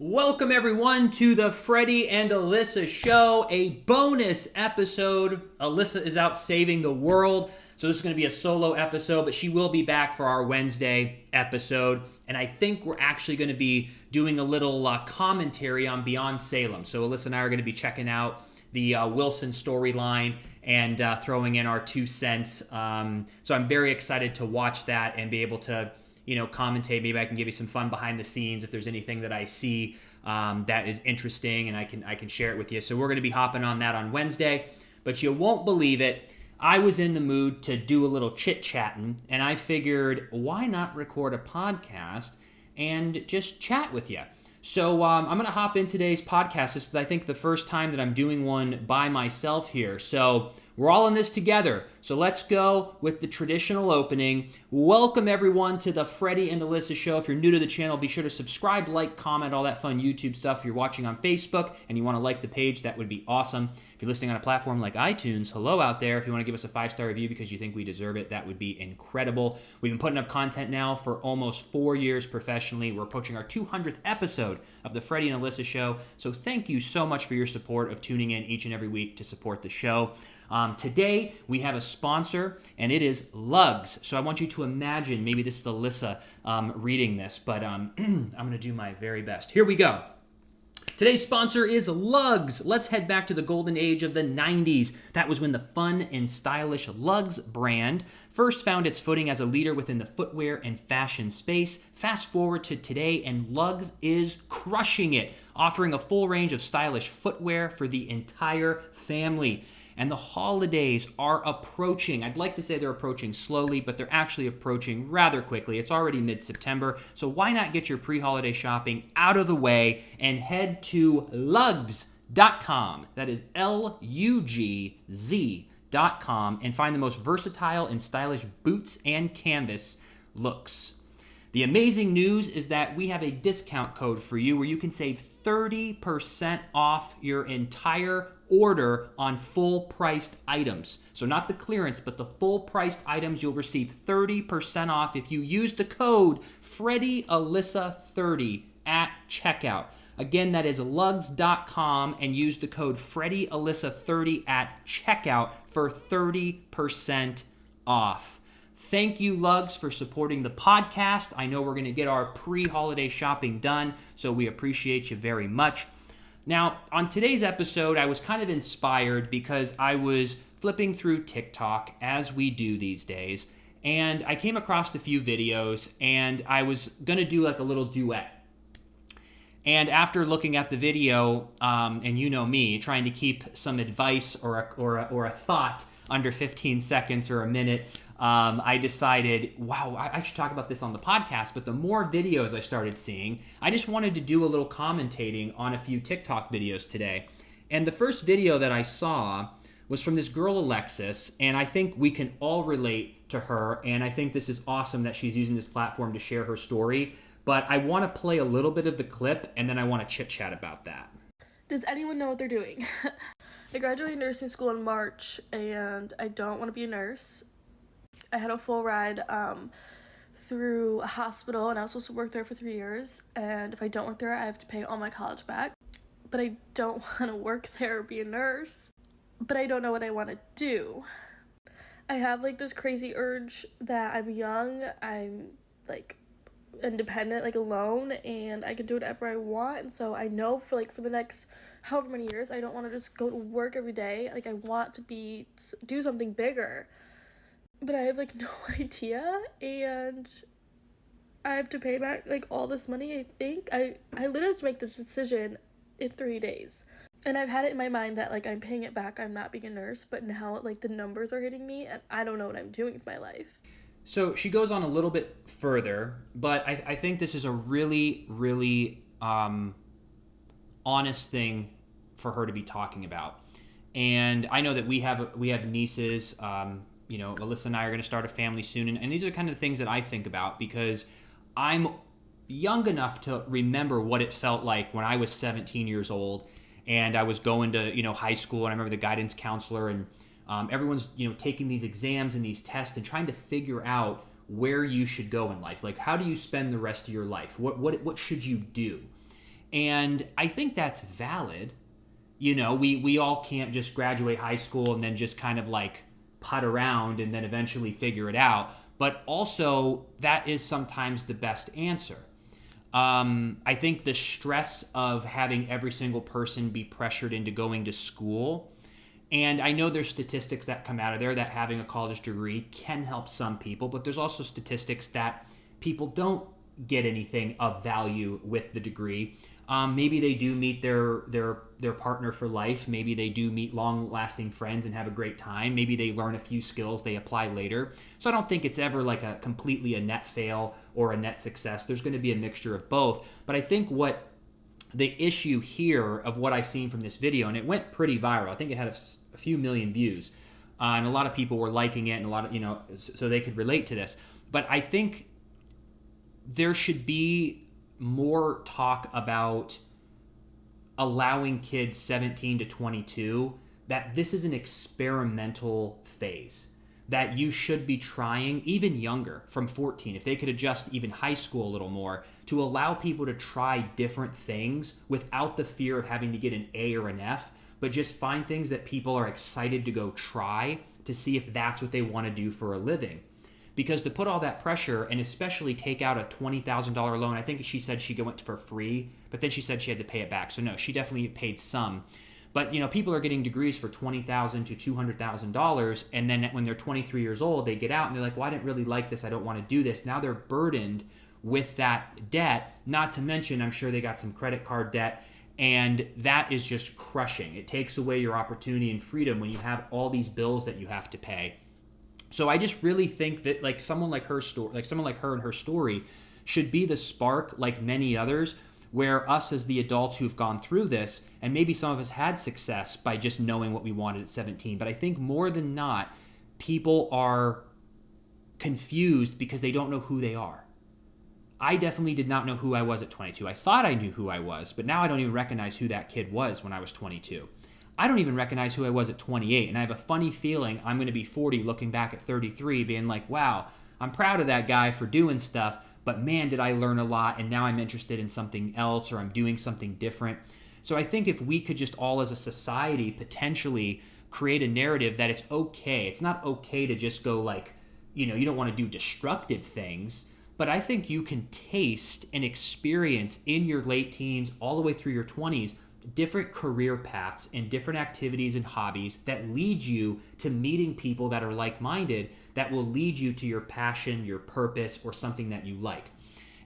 Welcome everyone to the Freddie and Alyssa Show, a bonus episode. Alyssa is out saving the world, so this is going to be a solo episode, but she will be back for our Wednesday episode, and I think we're actually going to be doing a little commentary on Beyond Salem. So Alyssa and I are going to be checking out the Wilson storyline and throwing in our 2 cents. So I'm very excited to watch that and be able to commentate. Maybe I can give you some fun behind the scenes if there's anything that I see that is interesting, and I can share it with you. So we're going to be hopping on that on Wednesday, but you won't believe it. I was in the mood to do a little chit-chatting, and I figured, why not record a podcast and just chat with you? So I'm going to hop in today's podcast. This is, I think, the first time that I'm doing one by myself here. So we're all in this together. So let's go with the traditional opening. Welcome, everyone, to the Freddie and Alyssa Show. If you're new to the channel, be sure to subscribe, like, comment, all that fun YouTube stuff. If you're watching on Facebook and you want to like the page, that would be awesome. If you're listening on a platform like iTunes, hello out there. If you want to give us a 5-star review because you think we deserve it, that would be incredible. We've been putting up content now for almost 4 years professionally. We're approaching our 200th episode of the Freddie and Alyssa Show. So thank you so much for your support of tuning in each and every week to support the show. Today, we have a sponsor, and it is Lugs. So I want you to imagine, maybe this is Alyssa reading this, but I'm going to do my very best. Here we go. Today's sponsor is Lugs. Let's head back to the golden age of the 90s. That was when the fun and stylish Lugs brand first found its footing as a leader within the footwear and fashion space. Fast forward to today, and Lugs is crushing it, offering a full range of stylish footwear for the entire family. And the holidays are approaching. I'd like to say they're approaching slowly, but they're actually approaching rather quickly. It's already mid-September, so why not get your pre-holiday shopping out of the way and head to lugz.com. That is Lugz.com, and find the most versatile and stylish boots and canvas looks. The amazing news is that we have a discount code for you where you can save 30% off your entire order on full-priced items. So not the clearance, but the full-priced items. You'll receive 30% off if you use the code FreddieAlyssa30 at checkout. Again, that is lugz.com, and use the code FreddieAlyssa30 at checkout for 30% off. Thank you, Lugs, for supporting the podcast. I know we're going to get our pre-holiday shopping done, so we appreciate you very much. Now, on today's episode, I was kind of inspired because I was flipping through TikTok, as we do these days, and I came across a few videos, and I was going to do like a little duet. And after looking at the video, and you know me, trying to keep some advice or a thought under 15 seconds or a minute, I decided, wow, I should talk about this on the podcast. But the more videos I started seeing, I just wanted to do a little commentating on a few TikTok videos today. And the first video that I saw was from this girl, Alexis, and I think we can all relate to her. And I think this is awesome that she's using this platform to share her story. But I want to play a little bit of the clip, and then I want to chit-chat about that. Does anyone know what they're doing? I graduated nursing school in March, and I don't want to be a nurse. I had a full ride through a hospital, and I was supposed to work there for 3 years, and if I don't work there, I have to pay all my college back. But I don't want to work there or be a nurse, but I don't know what I want to do. I have like this crazy urge that I'm young, I'm like independent, like alone, and I can do whatever I want, and so I know for the next however many years, I don't want to just go to work every day. Like, I want to do something bigger. But I have like no idea, and I have to pay back like all this money. I think I literally have to make this decision in 3 days, and I've had it in my mind that like I'm paying it back, I'm not being a nurse, but now like the numbers are hitting me and I don't know what I'm doing with my life. So she goes on a little bit further, but I think this is a really, really honest thing for her to be talking about. And I know that we have nieces. Alyssa and I are going to start a family soon, and these are kind of the things that I think about because I'm young enough to remember what it felt like when I was 17 years old and I was going to high school, and I remember the guidance counselor and everyone's taking these exams and these tests and trying to figure out where you should go in life. Like, how do you spend the rest of your life? What should you do? And I think that's valid. We all can't just graduate high school and then just kind of like putt around and then eventually figure it out. But also, that is sometimes the best answer. I think the stress of having every single person be pressured into going to school, and I know there's statistics that come out of there that having a college degree can help some people, but there's also statistics that people don't get anything of value with the degree. Maybe they do meet their partner for life. Maybe they do meet long-lasting friends and have a great time. Maybe they learn a few skills they apply later. So I don't think it's ever like a completely a net fail or a net success. There's going to be a mixture of both. But I think what the issue here of what I've seen from this video, and it went pretty viral. I think it had a few million views, and a lot of people were liking it, and a lot of so they could relate to this. But I think there should be more talk about allowing kids 17 to 22 that this is an experimental phase, that you should be trying even younger, from 14, if they could adjust even high school a little more, to allow people to try different things without the fear of having to get an A or an F, but just find things that people are excited to go try to see if that's what they want to do for a living. Because to put all that pressure and especially take out a $20,000 loan, I think she said she went for free, but then she said she had to pay it back. So no, she definitely paid some. But people are getting degrees for $20,000 to $200,000, and then when they're 23 years old, they get out and they're like, well, I didn't really like this. I don't want to do this. Now they're burdened with that debt, not to mention I'm sure they got some credit card debt, and that is just crushing. It takes away your opportunity and freedom when you have all these bills that you have to pay. So I just really think that someone like her and her story should be the spark, like many others, where us as the adults who've gone through this, and maybe some of us had success by just knowing what we wanted at 17, but I think more than not, people are confused because they don't know who they are. I definitely did not know who I was at 22. I thought I knew who I was, but now I don't even recognize who that kid was when I was 22. I don't even recognize who I was at 28, and I have a funny feeling I'm going to be 40 looking back at 33 being like, wow, I'm proud of that guy for doing stuff, but man, did I learn a lot, and now I'm interested in something else, or I'm doing something different. So I think if we could just all as a society potentially create a narrative that it's okay. It's not okay to just go you don't want to do destructive things, but I think you can taste and experience in your late teens all the way through your 20s different career paths and different activities and hobbies that lead you to meeting people that are like-minded, that will lead you to your passion, your purpose, or something that you like.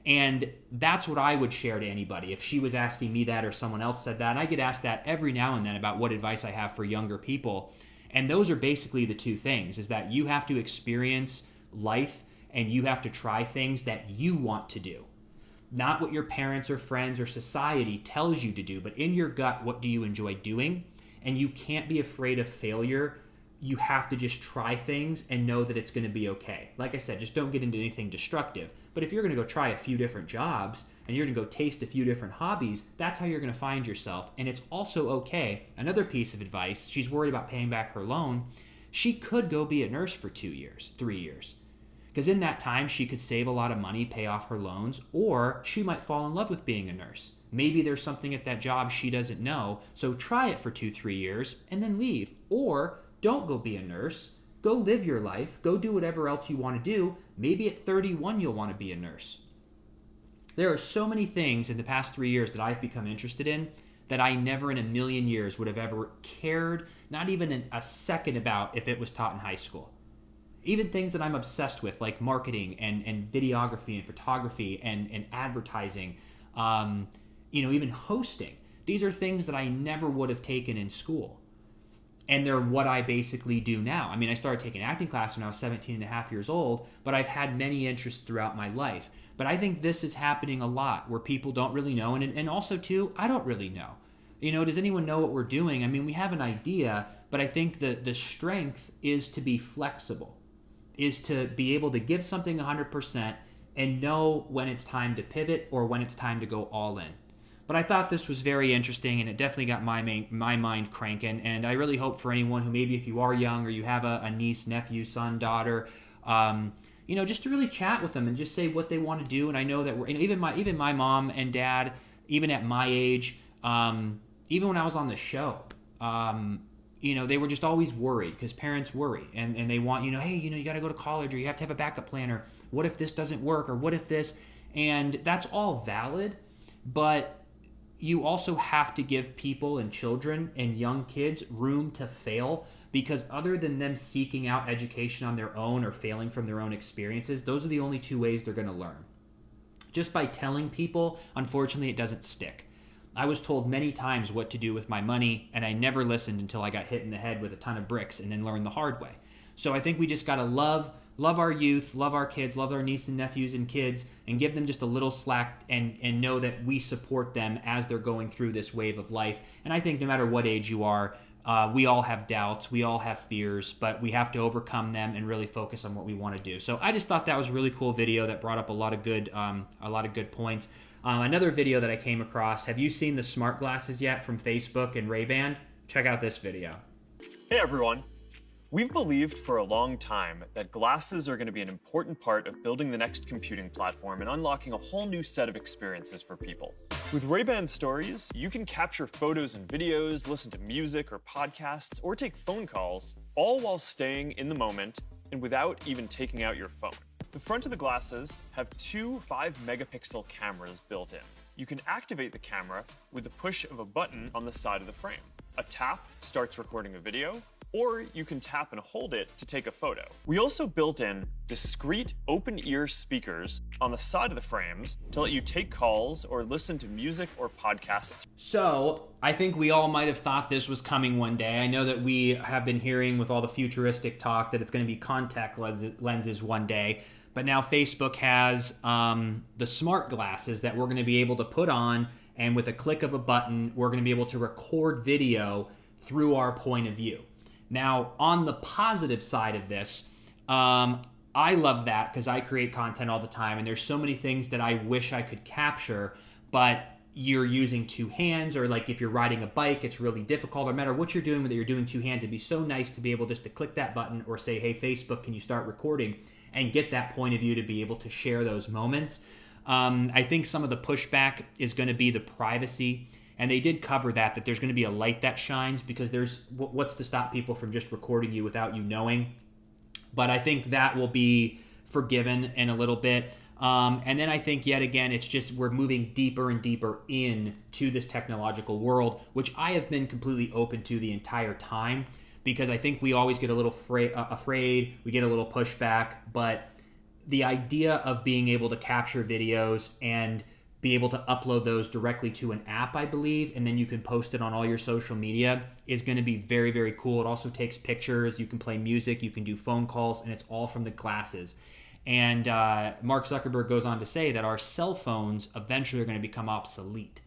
And that's what I would share to anybody. If she was asking me that or someone else said that, and I get asked that every now and then about what advice I have for younger people. And those are basically the two things, is that you have to experience life and you have to try things that you want to do. Not what your parents or friends or society tells you to do, but in your gut, what do you enjoy doing? And you can't be afraid of failure. You have to just try things and know that it's going to be okay. Like I said, just don't get into anything destructive. But if you're going to go try a few different jobs and you're going to go taste a few different hobbies, that's how you're going to find yourself. And it's also okay. Another piece of advice, she's worried about paying back her loan. She could go be a nurse for 2 years, 3 years. Because in that time, she could save a lot of money, pay off her loans, or she might fall in love with being a nurse. Maybe there's something at that job she doesn't know, so try it for 2-3 years and then leave. Or don't go be a nurse. Go live your life. Go do whatever else you want to do. Maybe at 31, you'll want to be a nurse. There are so many things in the past 3 years that I've become interested in that I never in a million years would have ever cared, not even a second about if it was taught in high school. Even things that I'm obsessed with, like marketing and videography and photography and advertising, even hosting. These are things that I never would have taken in school. And they're what I basically do now. I mean, I started taking acting class when I was 17 and a half years old, but I've had many interests throughout my life. But I think this is happening a lot where people don't really know. And also, too, I don't really know. Does anyone know what we're doing? I mean, we have an idea, but I think the strength is to be flexible, is to be able to give something 100% and know when it's time to pivot or when it's time to go all in. But I thought this was very interesting, and it definitely got my mind cranking. And I really hope for anyone who maybe if you are young or you have a niece, nephew, son, daughter, just to really chat with them and just say what they want to do. And I know that even my mom and dad, even at my age, even when I was on the show, they were just always worried because parents worry and they want, hey, you got to go to college or you have to have a backup plan or what if this doesn't work or what if this, and that's all valid, but you also have to give people and children and young kids room to fail, because other than them seeking out education on their own or failing from their own experiences, those are the only two ways they're going to learn. Just by telling people, unfortunately, it doesn't stick. I was told many times what to do with my money, and I never listened until I got hit in the head with a ton of bricks and then learned the hard way. So I think we just got to love our youth, love our kids, love our nieces and nephews and kids, and give them just a little slack and know that we support them as they're going through this wave of life. And I think no matter what age you are, we all have doubts, we all have fears, but we have to overcome them and really focus on what we want to do. So I just thought that was a really cool video that brought up a lot of good points. Another video that I came across, have you seen the smart glasses yet from Facebook and RayBan? Check out this video. Hey everyone. We've believed for a long time that glasses are going to be an important part of building the next computing platform and unlocking a whole new set of experiences for people. With RayBan Stories, you can capture photos and videos, listen to music or podcasts, or take phone calls, all while staying in the moment and without even taking out your phone. The front of the glasses have two 5-megapixel cameras built in. You can activate the camera with the push of a button on the side of the frame. A tap starts recording a video, or you can tap and hold it to take a photo. We also built in discrete open-ear speakers on the side of the frames to let you take calls or listen to music or podcasts. So I think we all might have thought this was coming one day. I know that we have been hearing with all the futuristic talk that it's going to be contact lenses one day, but now Facebook has the smart glasses that we're going to be able to put on, and with a click of a button, we're going to be able to record video through our point of view. Now, on the positive side of this, I love that because I create content all the time, and there's so many things that I wish I could capture, but you're using two hands, or like if you're riding a bike, it's really difficult. No matter what you're doing, whether you're doing two hands, it'd be so nice to be able just to click that button or say, hey, Facebook, can you start recording, and get that point of view to be able to share those moments. I think some of the pushback is going to be the privacy. And they did cover that there's going to be a light that shines, because there's what's to stop people from just recording you without you knowing. But I think that will be forgiven in a little bit. And then I think yet again, it's just we're moving deeper and deeper into this technological world, which I have been completely open to the entire time, because I think we always get a little afraid, we get a little pushback. But the idea of being able to capture videos and be able to upload those directly to an app, I believe, and then you can post it on all your social media is going to be very, very cool. It also takes pictures, you can play music, you can do phone calls, and it's all from the glasses. And Mark Zuckerberg goes on to say that our cell phones eventually are going to become obsolete.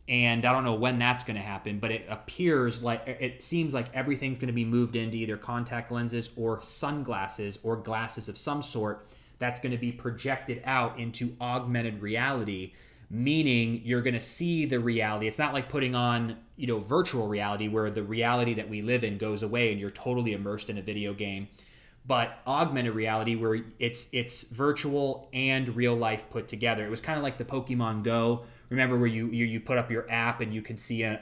And I don't know when that's going to happen, but it seems like everything's going to be moved into either contact lenses or sunglasses or glasses of some sort that's going to be projected out into augmented reality, meaning you're going to see the reality. It's not like putting on, virtual reality where the reality that we live in goes away and you're totally immersed in a video game. But augmented reality where it's virtual and real life put together. It was kind of like the Pokemon Go. Remember where you put up your app and you can see a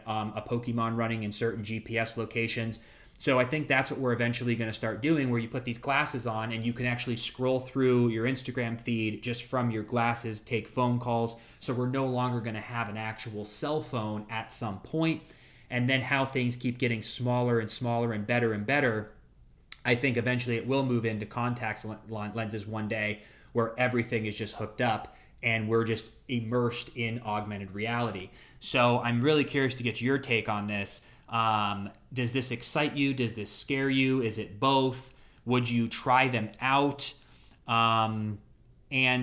Pokemon running in certain GPS locations. So I think that's what we're eventually going to start doing, where you put these glasses on and you can actually scroll through your Instagram feed just from your glasses, take phone calls. So we're no longer going to have an actual cell phone at some point. And then how things keep getting smaller and smaller and better, I think eventually it will move into contact lenses one day, where everything is just hooked up and we're just immersed in augmented reality. So I'm really curious to get your take on this. Does this excite you? Does this scare you? Is it both? Would you try them out? And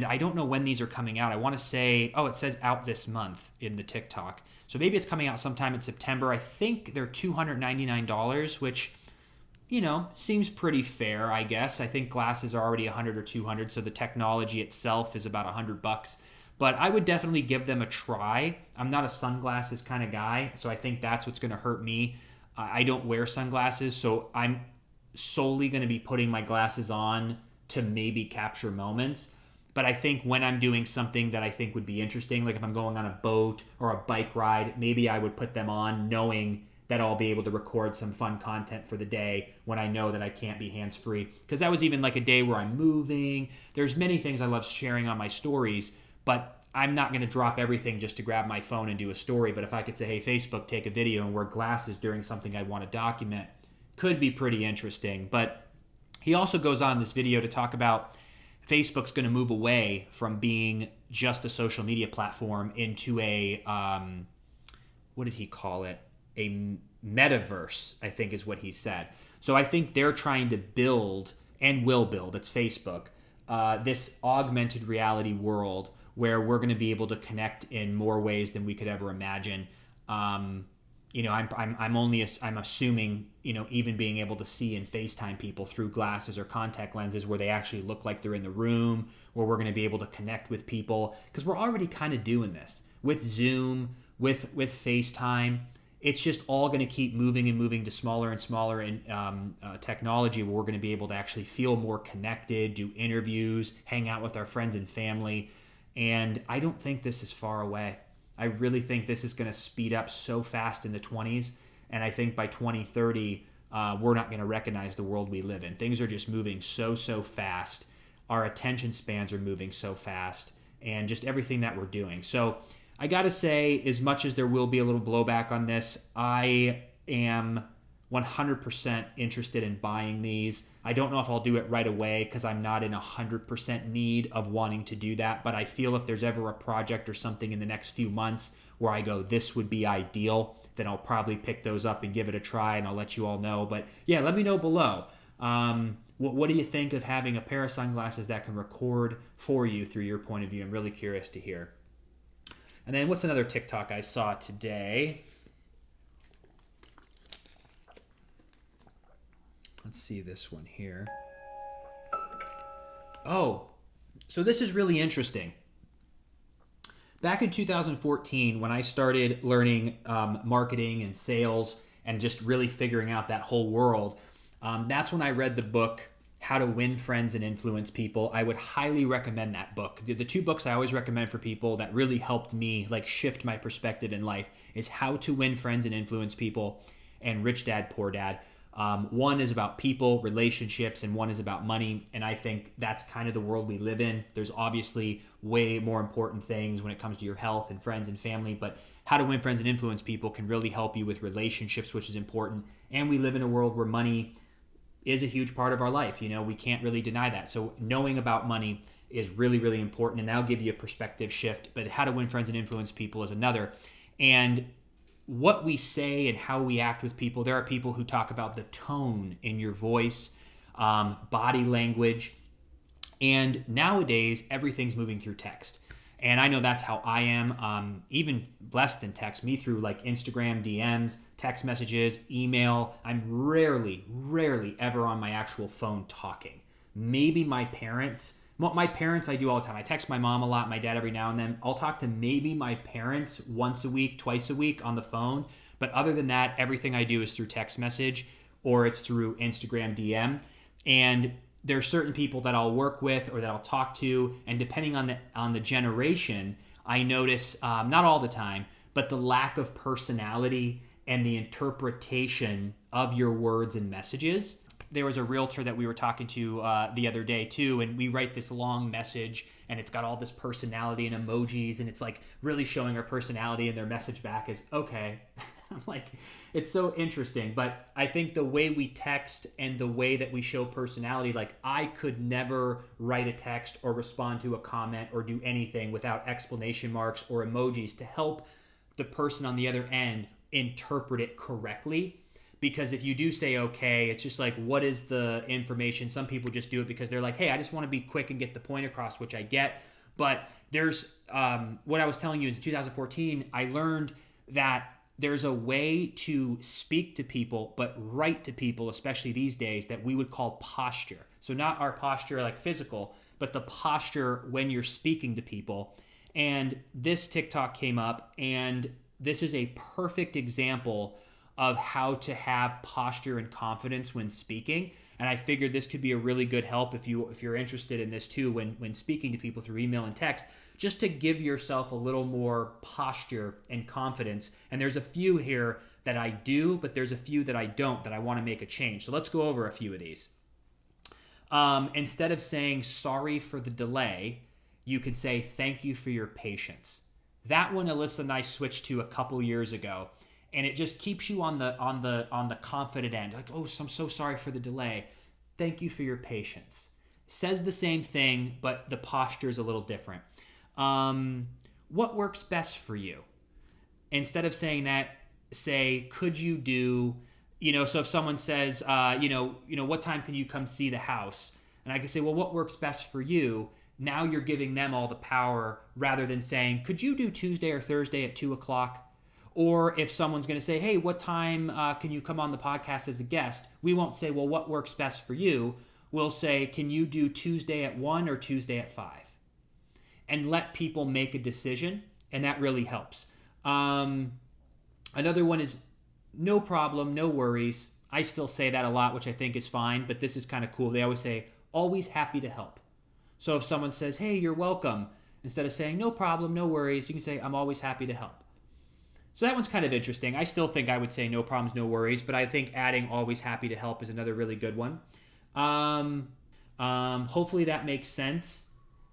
I don't know when these are coming out. I want to say, it says out this month in the TikTok. So maybe it's coming out sometime in September. I think they're $299, which, seems pretty fair, I guess. I think glasses are already $100 or $200, so the technology itself is about $100. But I would definitely give them a try. I'm not a sunglasses kind of guy, so I think that's what's going to hurt me. I don't wear sunglasses, so I'm solely going to be putting my glasses on to maybe capture moments. But I think when I'm doing something that I think would be interesting, like if I'm going on a boat or a bike ride, maybe I would put them on knowing that I'll be able to record some fun content for the day when I know that I can't be hands-free. Because that was even like a day where I'm moving. There's many things I love sharing on my stories, but I'm not going to drop everything just to grab my phone and do a story. But if I could say, hey, Facebook, take a video and wear glasses during something I want to document, could be pretty interesting. But he also goes on in this video to talk about Facebook's going to move away from being just a social media platform into a, what did he call it? A metaverse, I think is what he said. So I think they're trying to build, and will build, it's Facebook, this augmented reality world where we're going to be able to connect in more ways than we could ever imagine. I'm assuming, even being able to see and FaceTime people through glasses or contact lenses where they actually look like they're in the room, where we're going to be able to connect with people, because we're already kind of doing this with Zoom, with FaceTime. It's just all going to keep moving and moving to smaller and smaller technology where we're going to be able to actually feel more connected, do interviews, hang out with our friends and family. And I don't think this is far away. I really think this is going to speed up so fast in the 20s. And I think by 2030, we're not going to recognize the world we live in. Things are just moving so fast. Our attention spans are moving so fast, and just everything that we're doing. So I got to say, as much as there will be a little blowback on this, I am 100% interested in buying these. I don't know if I'll do it right away because I'm not in 100% need of wanting to do that, but I feel if there's ever a project or something in the next few months where I go, this would be ideal, then I'll probably pick those up and give it a try, and I'll let you all know. But yeah, let me know below. What do you think of having a pair of sunglasses that can record for you through your point of view? I'm really curious to hear. And then what's another TikTok I saw today? Let's see this one here. Oh, so this is really interesting. Back in 2014, when I started learning marketing and sales and just really figuring out that whole world, that's when I read the book, How to Win Friends and Influence People. I would highly recommend that book. The two books I always recommend for people that really helped me shift my perspective in life is How to Win Friends and Influence People and Rich Dad, Poor Dad. One is about people, relationships, and one is about money. And I think that's kind of the world we live in. There's obviously way more important things when it comes to your health and friends and family, but How to Win Friends and Influence People can really help you with relationships, which is important. And we live in a world where money is a huge part of our life. We can't really deny that. So knowing about money is really, really important, and that'll give you a perspective shift. But How to Win Friends and Influence People is another. And what we say and how we act with people, there are people who talk about the tone in your voice, body language, and nowadays everything's moving through text. And I know that's how I am, even less than text, me through Instagram DMs, text messages, email. I'm rarely ever on my actual phone talking. Maybe my parents I do all the time. I text my mom a lot, my dad every now and then. I'll talk to maybe my parents once a week, twice a week on the phone. But other than that, everything I do is through text message or it's through Instagram DM. And there's certain people that I'll work with or that I'll talk to, and depending on the generation, I notice, not all the time, but the lack of personality and the interpretation of your words and messages. There was a realtor that we were talking to the other day too, and we write this long message and it's got all this personality and emojis, and it's really showing our personality, and their message back is, okay. I'm it's so interesting. But I think the way we text and the way that we show personality, I could never write a text or respond to a comment or do anything without exclamation marks or emojis to help the person on the other end interpret it correctly. Because if you do say okay, it's just what is the information? Some people just do it because they're hey, I just want to be quick and get the point across, which I get. But there's what I was telling you in 2014, I learned that there's a way to speak to people, but write to people, especially these days, that we would call posture. So not our posture physical, but the posture when you're speaking to people. And this TikTok came up, and this is a perfect example of how to have posture and confidence when speaking. And I figured this could be a really good help if you're interested in this too when speaking to people through email and text, just to give yourself a little more posture and confidence. And there's a few here that I do, but there's a few that I don't, that I want to make a change. So let's go over a few of these. Instead of saying sorry for the delay, you could say thank you for your patience. That one Alyssa and I switched to a couple years ago, and it just keeps you on the confident end. Like, oh, I'm so sorry for the delay. Thank you for your patience. Says the same thing, but the posture is a little different. What works best for you? Instead of saying that, say, could you do, so if someone says, what time can you come see the house? And I can say, well, what works best for you? Now you're giving them all the power rather than saying, could you do Tuesday or Thursday at 2:00? Or if someone's going to say, hey, what time can you come on the podcast as a guest? We won't say, well, what works best for you? We'll say, can you do Tuesday at 1 or Tuesday at 5? And let people make a decision, and that really helps. Another one is no problem, no worries. I still say that a lot, which I think is fine, but this is kind of cool. They always say, always happy to help. So if someone says, hey, you're welcome, instead of saying no problem, no worries, you can say, I'm always happy to help. So that one's kind of interesting. I still think I would say no problems, no worries, but I think adding always happy to help is another really good one. Hopefully that makes sense.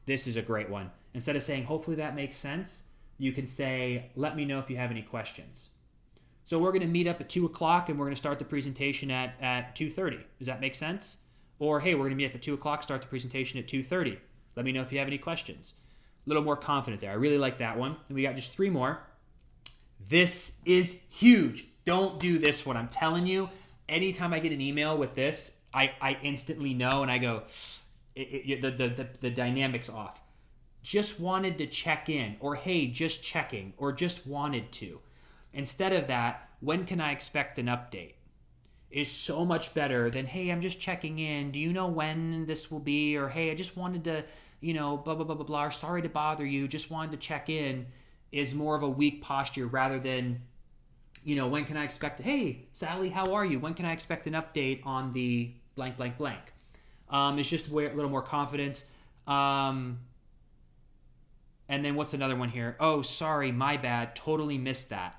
This is a great one. Instead of saying hopefully that makes sense, you can say, let me know if you have any questions. So we're going to meet up at 2:00 and we're going to start the presentation at 2:30. Does that make sense? Or, hey, we're going to meet up at 2:00, start the presentation at 2:30. Let me know if you have any questions. A little more confident there. I really like that one. And we got just 3 more. This is huge. Don't do this one. I'm telling you, anytime I get an email with this, I instantly know, and I go, the dynamic's off. Just wanted to check in, or hey, just checking, or just wanted to. Instead of that, when can I expect an update? Is so much better than, hey, I'm just checking in. Do you know when this will be? Or hey, I just wanted to, blah, blah, blah, blah, blah. Or, sorry to bother you. Just wanted to check in. Is more of a weak posture rather than, when can I expect, hey, Sally, how are you? When can I expect an update on the blank, blank, blank? It's just a little more confidence. And then what's another one here? Oh, sorry, my bad. Totally missed that.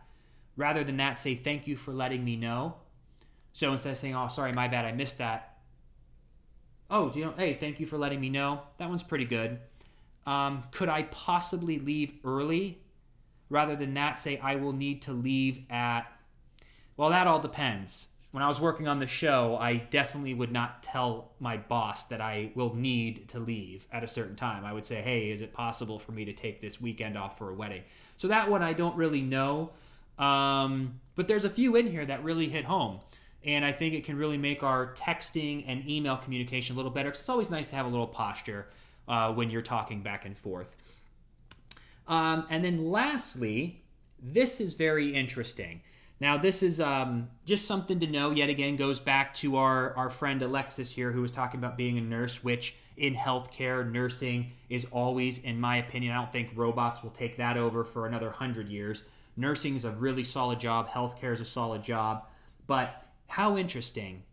Rather than that, say, thank you for letting me know. So instead of saying, oh, sorry, my bad, I missed that. Oh, hey, thank you for letting me know. That one's pretty good. Could I possibly leave early? Rather than that, say, I will need to leave at... Well, that all depends. When I was working on the show, I definitely would not tell my boss that I will need to leave at a certain time. I would say, hey, is it possible for me to take this weekend off for a wedding? So that one I don't really know. But there's a few in here that really hit home. And I think it can really make our texting and email communication a little better, because it's always nice to have a little posture when you're talking back and forth. And then lastly, this is very interesting. Now, this is just something to know. Yet again, goes back to our friend Alexis here, who was talking about being a nurse, which in healthcare, nursing is always, in my opinion, I don't think robots will take that over for another 100 years. Nursing is a really solid job. Healthcare is a solid job. But how interesting,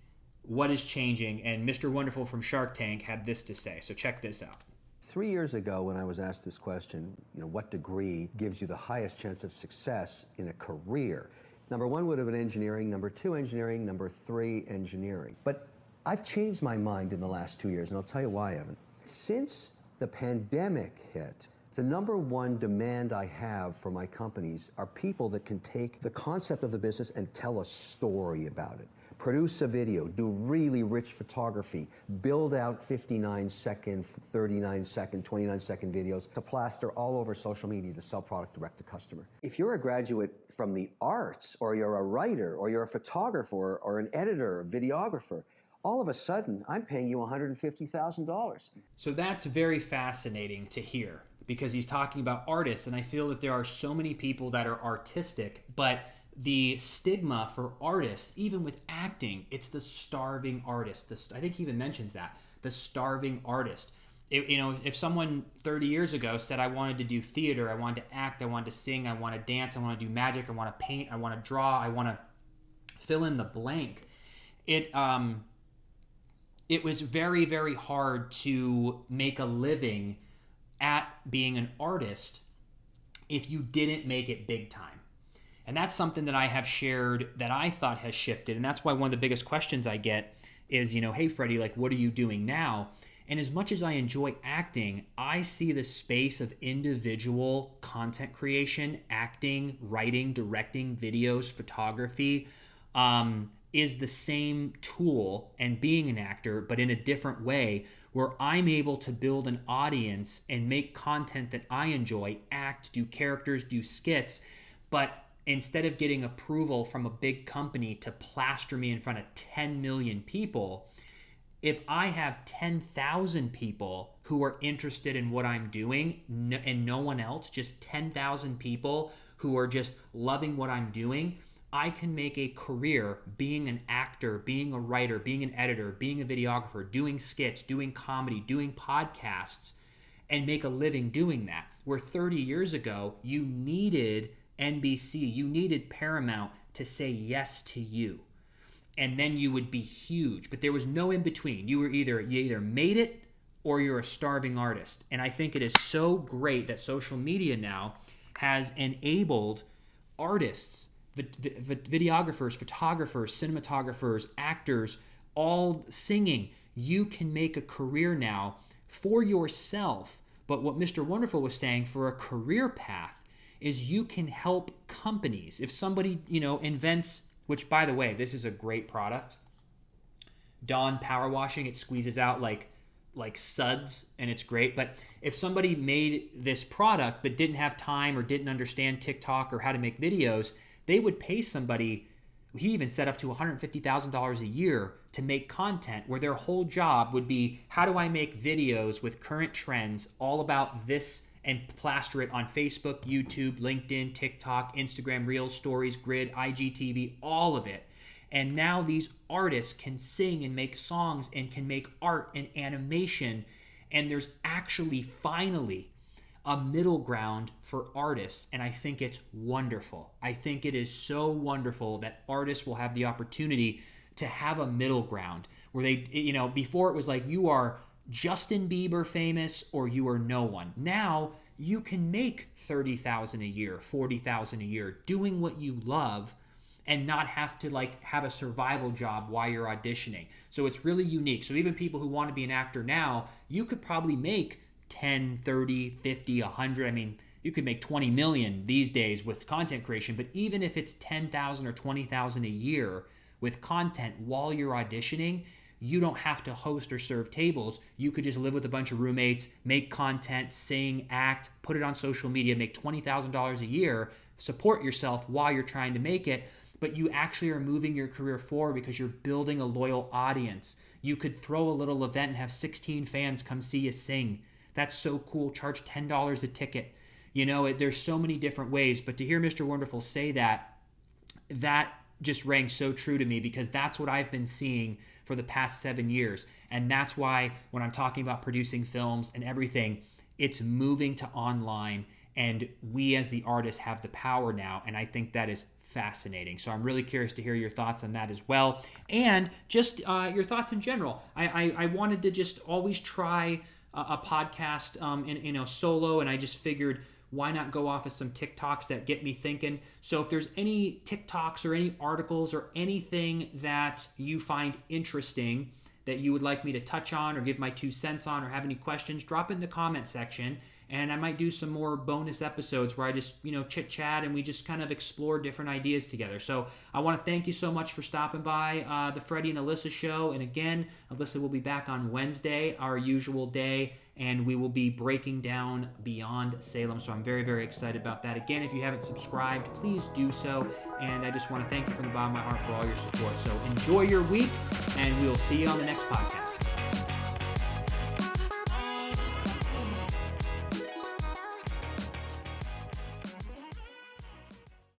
what is changing? And Mr. Wonderful from Shark Tank had this to say. So check this out. 3 years ago, when I was asked this question, what degree gives you the highest chance of success in a career? Number 1 would have been engineering, number 2 engineering, number 3 engineering. But I've changed my mind in the last 2 years, and I'll tell you why, Evan. Since the pandemic hit, the number 1 demand I have for my companies are people that can take the concept of the business and tell a story about it. Produce a video, do really rich photography, build out 59-second, 39-second, 29-second videos to plaster all over social media to sell product direct to customer. If you're a graduate from the arts, or you're a writer, or you're a photographer, or an editor, or videographer, all of a sudden, I'm paying you $150,000. So that's very fascinating to hear, because he's talking about artists, and I feel that there are so many people that are artistic, but the stigma for artists, even with acting, it's the starving artist. I think he even mentions that, the starving artist. If someone 30 years ago said, I wanted to do theater, I wanted to act, I wanted to sing, I want to dance, I want to do magic, I want to paint, I want to draw, I want to fill in the blank. it was very, very hard to make a living at being an artist if you didn't make it big time. And that's something that I have shared that I thought has shifted. And that's why one of the biggest questions I get is, hey, Freddie, like, what are you doing now? And as much as I enjoy acting, I see the space of individual content creation, acting, writing, directing, videos, photography, is the same tool and being an actor, but in a different way, where I'm able to build an audience and make content that I enjoy, act, do characters, do skits, but instead of getting approval from a big company to plaster me in front of 10 million people, if I have 10,000 people who are interested in what I'm doing and no one else, just 10,000 people who are just loving what I'm doing, I can make a career being an actor, being a writer, being an editor, being a videographer, doing skits, doing comedy, doing podcasts, and make a living doing that. Where 30 years ago, you needed NBC, you needed Paramount to say yes to you. And then you would be huge. But there was no in between. You either made it or you're a starving artist. And I think it is so great that social media now has enabled artists, videographers, photographers, cinematographers, actors, all singing. You can make a career now for yourself. But what Mr. Wonderful was saying for a career path is you can help companies. If somebody, invents, which by the way, this is a great product, Dawn Power Washing, it squeezes out like suds and it's great. But if somebody made this product but didn't have time or didn't understand TikTok or how to make videos, they would pay somebody, he even set up to $150,000 a year to make content where their whole job would be, how do I make videos with current trends all about this and plaster it on Facebook, YouTube, LinkedIn, TikTok, Instagram, Reels, Stories, Grid, IGTV, all of it. And now these artists can sing and make songs and can make art and animation. And there's actually finally a middle ground for artists. And I think it's wonderful. I think it is so wonderful that artists will have the opportunity to have a middle ground where they, before it was like you are Justin Bieber famous or you are no one. Now you can make $30,000 a year, $40,000 a year doing what you love and not have to have a survival job while you're auditioning. So it's really unique. So even people who want to be an actor now, you could probably make 10, 30, 50, 100. I mean, you could make 20 million these days with content creation, but even if it's 10,000 or 20,000 a year with content while you're auditioning, you don't have to host or serve tables. You could just live with a bunch of roommates, make content, sing, act, put it on social media, make $20,000 a year, support yourself while you're trying to make it, but you actually are moving your career forward because you're building a loyal audience. You could throw a little event and have 16 fans come see you sing. That's so cool. Charge $10 a ticket. There's so many different ways, but to hear Mr. Wonderful say that just rang so true to me because that's what I've been seeing for the past 7 years. And that's why when I'm talking about producing films and everything, it's moving to online and we as the artists have the power now. And I think that is fascinating. So I'm really curious to hear your thoughts on that as well. And just your thoughts in general. I wanted to just always try a podcast in solo, and I just figured why not go off of some TikToks that get me thinking. So if there's any TikToks or any articles or anything that you find interesting that you would like me to touch on or give my 2 cents on or have any questions, drop it in the comment section. And I might do some more bonus episodes where I just, chit chat and we just kind of explore different ideas together. So I want to thank you so much for stopping by the Freddie and Alyssa Show. And again, Alyssa will be back on Wednesday, our usual day, and we will be breaking down Beyond Salem. So I'm very, very excited about that. Again, if you haven't subscribed, please do so. And I just want to thank you from the bottom of my heart for all your support. So enjoy your week, and we'll see you on the next podcast.